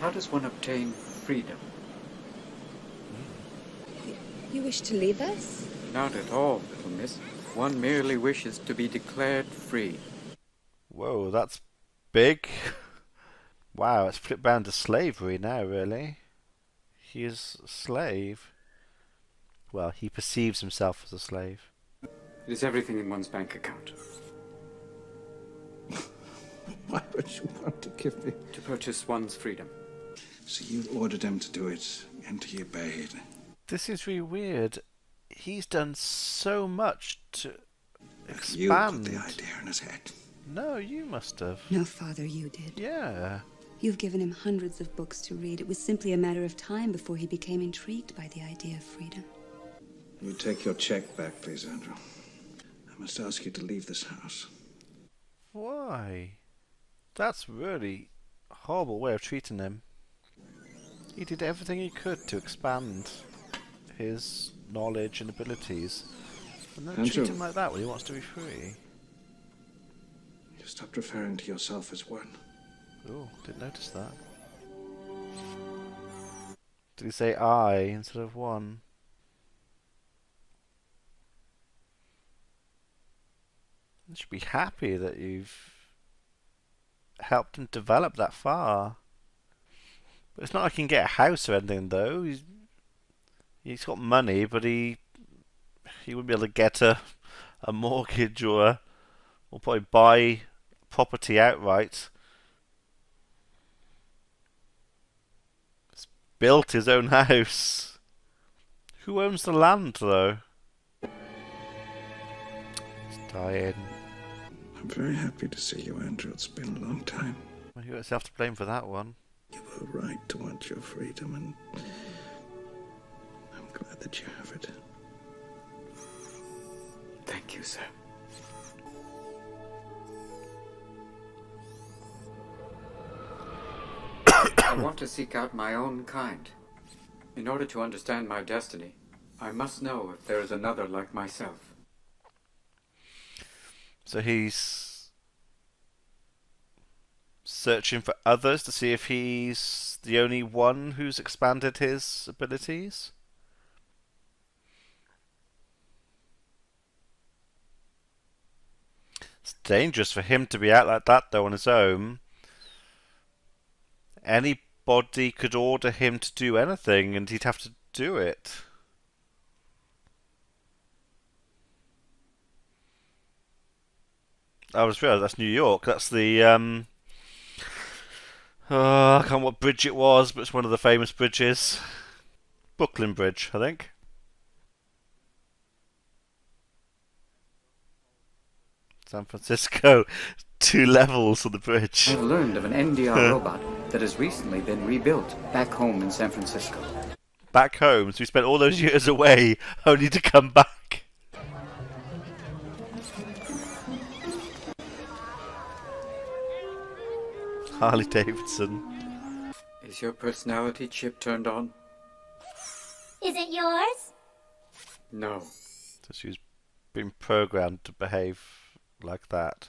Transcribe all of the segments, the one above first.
How does one obtain freedom? You wish to leave us? Not at all, little miss. One merely wishes to be declared free. Whoa, that's big. Wow, it's flipped round to slavery now, really. He is a slave. Well, he perceives himself as a slave. It is everything in one's bank account. Why would you want to give me? To purchase one's freedom. So you ordered him to do it, and he obeyed. This is really weird. He's done so much to expand. You put the idea in his head. No, you must have. No, Father, you did. Yeah. You've given him hundreds of books to read. It was simply a matter of time before he became intrigued by the idea of freedom. You take your check back, please, Andrew. I must ask you to leave this house. Why? That's really a horrible way of treating him. He did everything he could to expand his knowledge and abilities. And then treat him like that when he wants to be free. You stopped referring to yourself as one. Oh, didn't notice that. Did he say I instead of one? You should be happy that you've helped him develop that far. But it's not like he can get a house or anything, though. He's got money, but he wouldn't be able to get a mortgage or probably buy property outright. He's built his own house. Who owns the land, though? He's dying. I'm very happy to see you, Andrew. It's been a long time. Well, you yourself to blame for that one. You were right to want your freedom, and I'm glad that you have it. Thank you, sir. I want to seek out my own kind. In order to understand my destiny, I must know if there is another like myself. So he's searching for others to see if he's the only one who's expanded his abilities? It's dangerous for him to be out like that, though, on his own. Anybody could order him to do anything, and he'd have to do it. I just realised that's New York. That's the I can't remember what bridge it was, but it's one of the famous bridges. Brooklyn Bridge, I think. San Francisco, 2 levels on the bridge. I've learned of an NDR robot that has recently been rebuilt back home in San Francisco. Back home, so we spent all those years away, only to come back. Harley Davidson. Is your personality chip turned on? Is it yours? No. So she's been programmed to behave like that.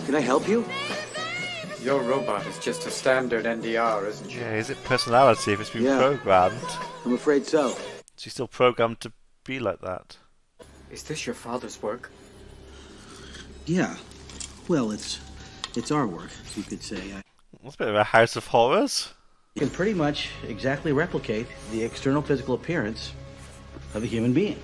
Can I help you? Your robot is just a standard NDR, isn't she? Yeah, is it personality if it's been programmed? I'm afraid so. She's still programmed to be like that. Is this your father's work? Yeah. Well, it's our work, you could say. That's a bit of a house of horrors. You can pretty much exactly replicate the external physical appearance of a human being.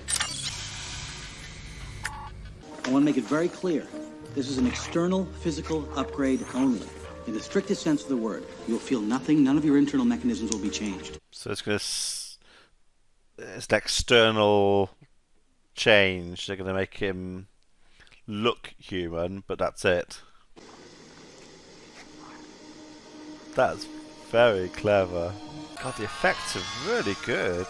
I want to make it very clear. This is an external physical upgrade only. In the strictest sense of the word. You'll feel nothing. None of your internal mechanisms will be changed. So it's an external change. They're going to make him look human, but that's it. That's very clever. God, the effects are really good.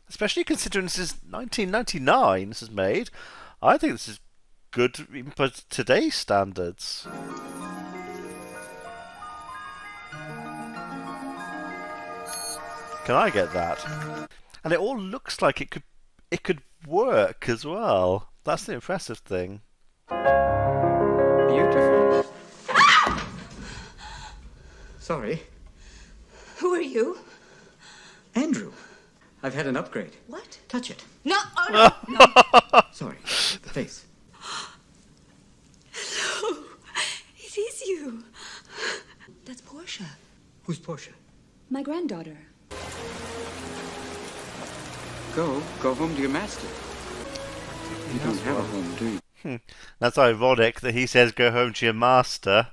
Especially considering this is 1999 this is made. I think this is good even for today's standards. Can I get that? And it all looks like it could work as well. That's the impressive thing. Beautiful. Sorry. Who are you? Andrew. I've had an upgrade. What? Touch it. No, oh no, no. Sorry. The face. Hello. It is you. That's Portia, Who's Portia? my granddaughter. Go home to your master. You don't have a home, do you? That's ironic that he says go home to your master,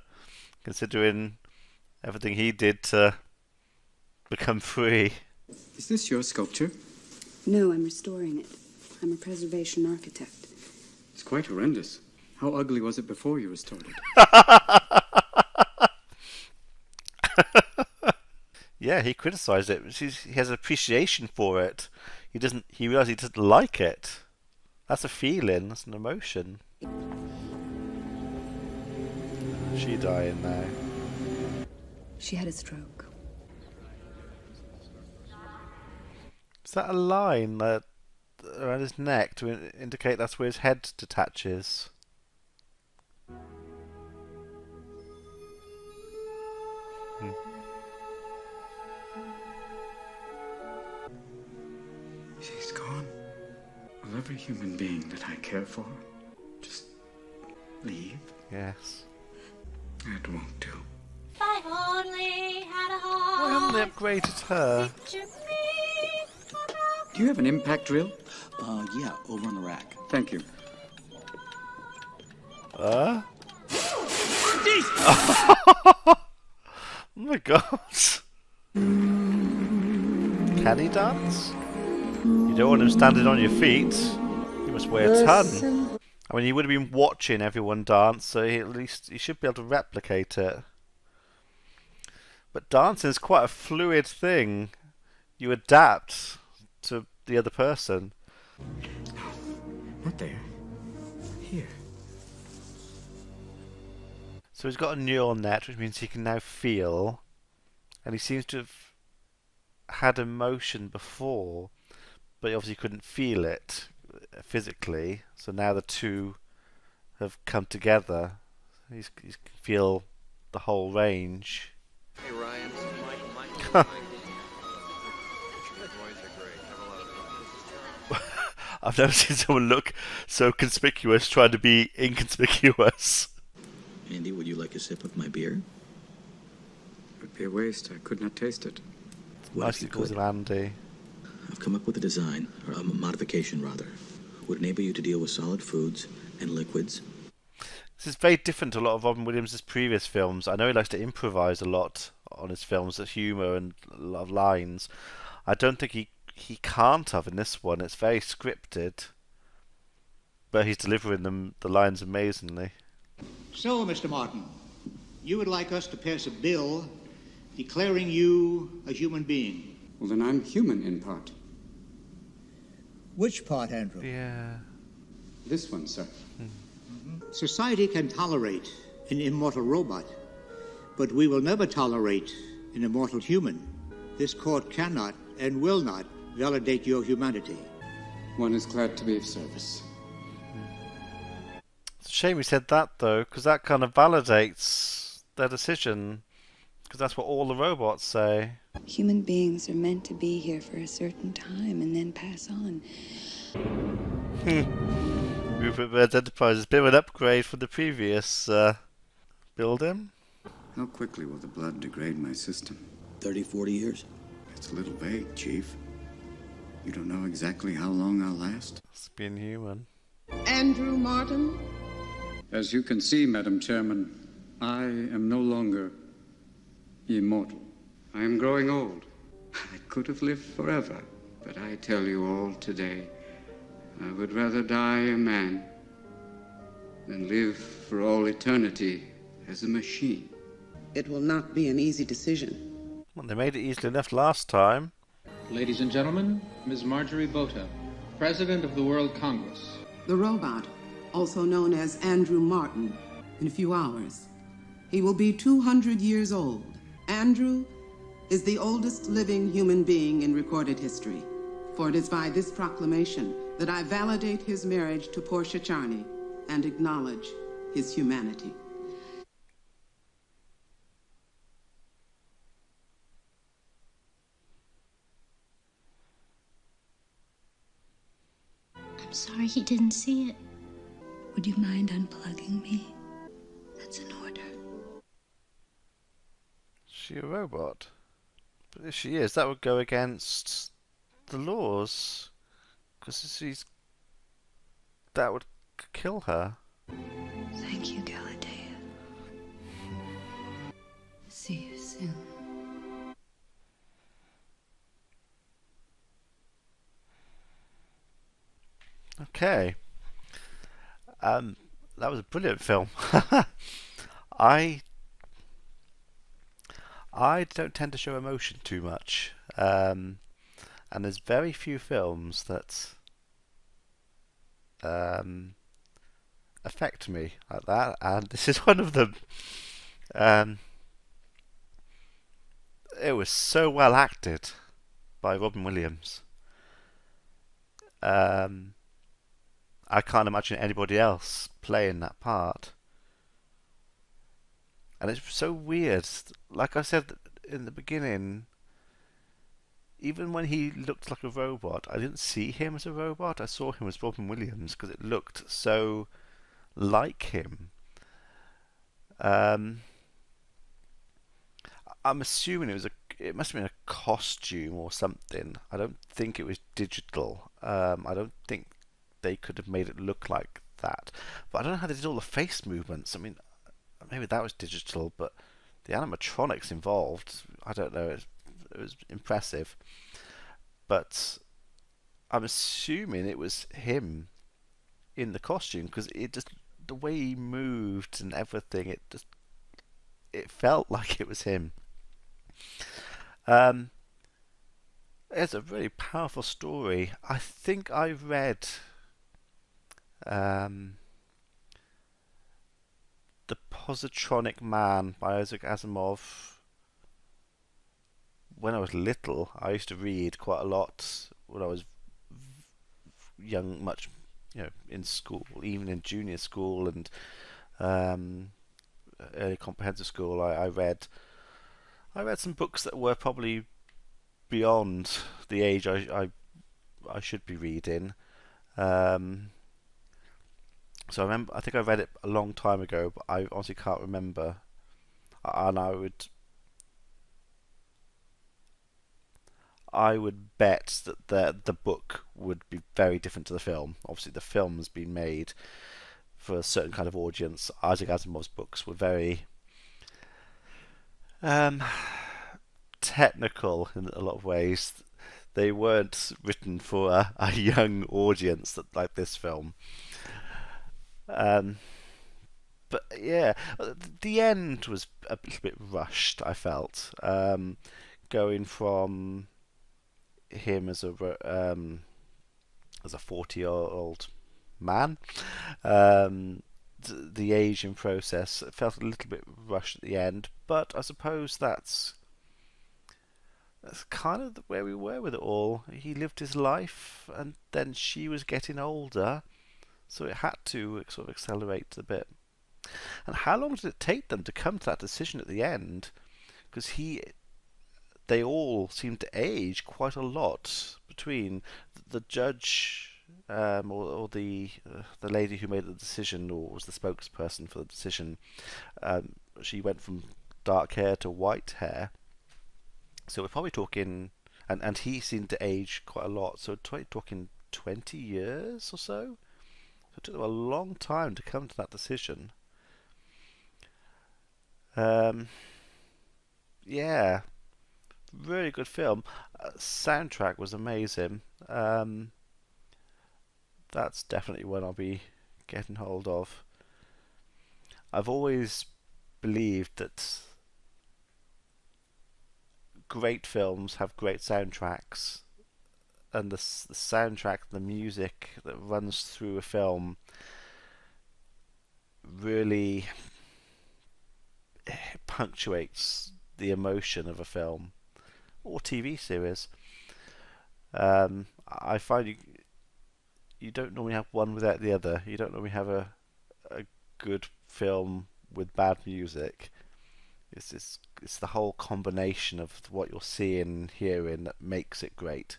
considering everything he did to become free. Is this your sculpture? No, I'm restoring it. I'm a preservation architect. It's quite horrendous. How ugly was it before you restored it? Yeah, he criticised it. He has appreciation for it. He realised he doesn't like it. That's a feeling, that's an emotion. She dying now. She had a stroke. Is that a line around his neck to indicate that's where his head detaches? She's gone. Will every human being that I care for just leave? Yes. It won't do. If I only had a Why haven't heart. they upgraded her? Picture me about Do you have an impact drill? Yeah, over on the rack. Thank you. Oh my god. Can he dance? You don't want him standing on your feet. You must weigh a ton. I mean, he would have been watching everyone dance, so at least he should be able to replicate it. But dancing is quite a fluid thing. You adapt to the other person. Not there. Here. So he's got a neural net, which means he can now feel. And he seems to have had emotion before, but he obviously couldn't feel it physically. So now the two have come together. He can feel the whole range. Hey Ryan, this is Mike. Your boys are great. Have a lot of fun. I've never seen someone look so conspicuous trying to be inconspicuous. Andy, would you like a sip of my beer? It would be a waste. I could not taste it. What Nice if you he calls could? him Andy. I've come up with a design, or a modification rather, would enable you to deal with solid foods and liquids. This is very different to a lot of Robin Williams' previous films. I know he likes to improvise a lot on his films, the humour and a lot of lines. I don't think he can't have in this one. It's very scripted, but he's delivering the lines amazingly. So, Mr. Martin, you would like us to pass a bill declaring you a human being. Well, then I'm human in part. Which part, Andrew? Yeah. This one, sir. Society can tolerate an immortal robot, but we will never tolerate an immortal human. This court cannot and will not validate your humanity. One is glad to be of service. It's a shame he said that, though, because that kind of validates their decision, because that's what all the robots say. Human beings are meant to be here for a certain time and then pass on. Rupert Bird's Enterprise is a bit of an upgrade from the previous building. How quickly will the blood degrade my system? 30, 40 years? It's a little vague, Chief. You don't know exactly how long I'll last? It's being human. Andrew Martin? As you can see, Madam Chairman, I am no longer immortal. I am growing old. I could have lived forever, but I tell you all today, I would rather die a man than live for all eternity as a machine. It will not be an easy decision. Well, they made it easily enough last time. Ladies and gentlemen, Ms. Marjorie Botha, President of the World Congress. The robot, also known as Andrew Martin, in a few hours. He will be 200 years old. Andrew is the oldest living human being in recorded history, for it is by this proclamation that I validate his marriage to Portia Charney and acknowledge his humanity. sorry he didn't see it. Would you mind unplugging me? That's an order. Is she a robot? But if she is, that would go against the laws. Because that would kill her. Thank you, Galatea. See you soon. Okay. That was a brilliant film. I don't tend to show emotion too much, and there's very few films that affect me like that, and this is one of them. It was so well acted by Robin Williams. I can't imagine anybody else playing that part. And it's so weird. Like I said in the beginning, even when he looked like a robot, I didn't see him as a robot. I saw him as Robin Williams because it looked so like him. I'm assuming it must have been a costume or something. I don't think it was digital. I don't think they could have made it look like that. But I don't know how they did all the face movements. I mean, maybe that was digital, but the animatronics involved, I don't know. It was impressive. But I'm assuming it was him in the costume because it just the way he moved and everything, it felt like it was him. It's a really powerful story. I think I read The Positronic Man by Isaac Asimov. When I was little, I used to read quite a lot when I was young, much, in school, even in junior school and early comprehensive school. I read some books that were probably beyond the age I should be reading. So I think I read it a long time ago, but I honestly can't remember. And I would bet that the book would be very different to the film. Obviously, the film's been made for a certain kind of audience. Isaac Asimov's books were very technical in a lot of ways. They weren't written for a young audience like this film. But yeah, the end was a little bit rushed, I felt. Going from him as a 40-year-old man, the aging process felt a little bit rushed at the end. But I suppose that's kind of where we were with it all. He lived his life, and then she was getting older, so it had to sort of accelerate a bit. And how long did it take them to come to that decision at the end? Because they all seemed to age quite a lot between the judge or the lady who made the decision, or was the spokesperson for the decision. She went from dark hair to white hair. So we're probably talking, and he seemed to age quite a lot. So talking 20 years or so. So it took them a long time to come to that decision. Yeah, really good film. Soundtrack was amazing. That's definitely one I'll be getting hold of. I've always believed that great films have great soundtracks, and the soundtrack, the music that runs through a film really punctuates the emotion of a film or TV series. I find you don't normally have one without the other. You don't normally have a good film with bad music. It's the whole combination of what you're seeing and hearing that makes it great.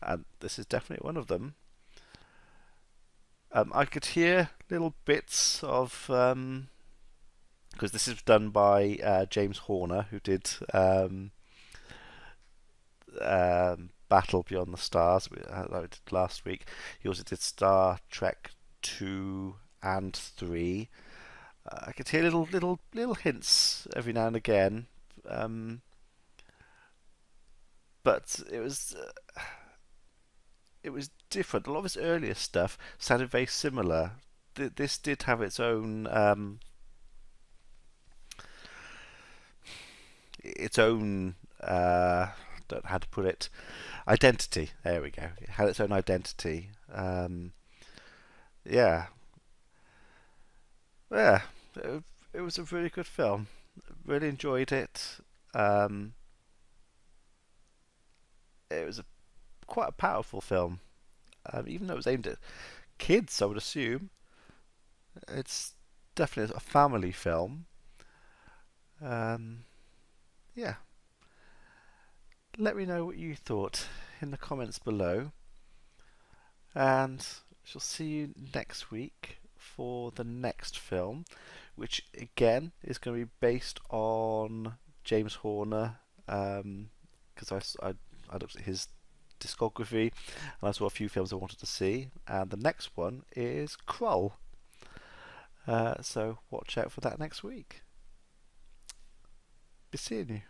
And this is definitely one of them. I could hear little bits of because this is done by James Horner, who did Battle Beyond the Stars that I did last week. He also did Star Trek 2 and 3. I could hear little hints every now and again, but it was different. A lot of his earlier stuff sounded very similar. This did have its own don't know how to put it, identity. There we go. It had its own identity. Yeah, yeah. It was a really good film. Really enjoyed it. Um, it was quite a powerful film, even though it was aimed at kids. I would assume it's definitely a family film. Yeah. Let me know what you thought in the comments below, and shall see you next week for the next film, which again is going to be based on James Horner, because I looked at his discography and I saw a few films I wanted to see, and the next one is Krull. So watch out for that next week. Be seeing you.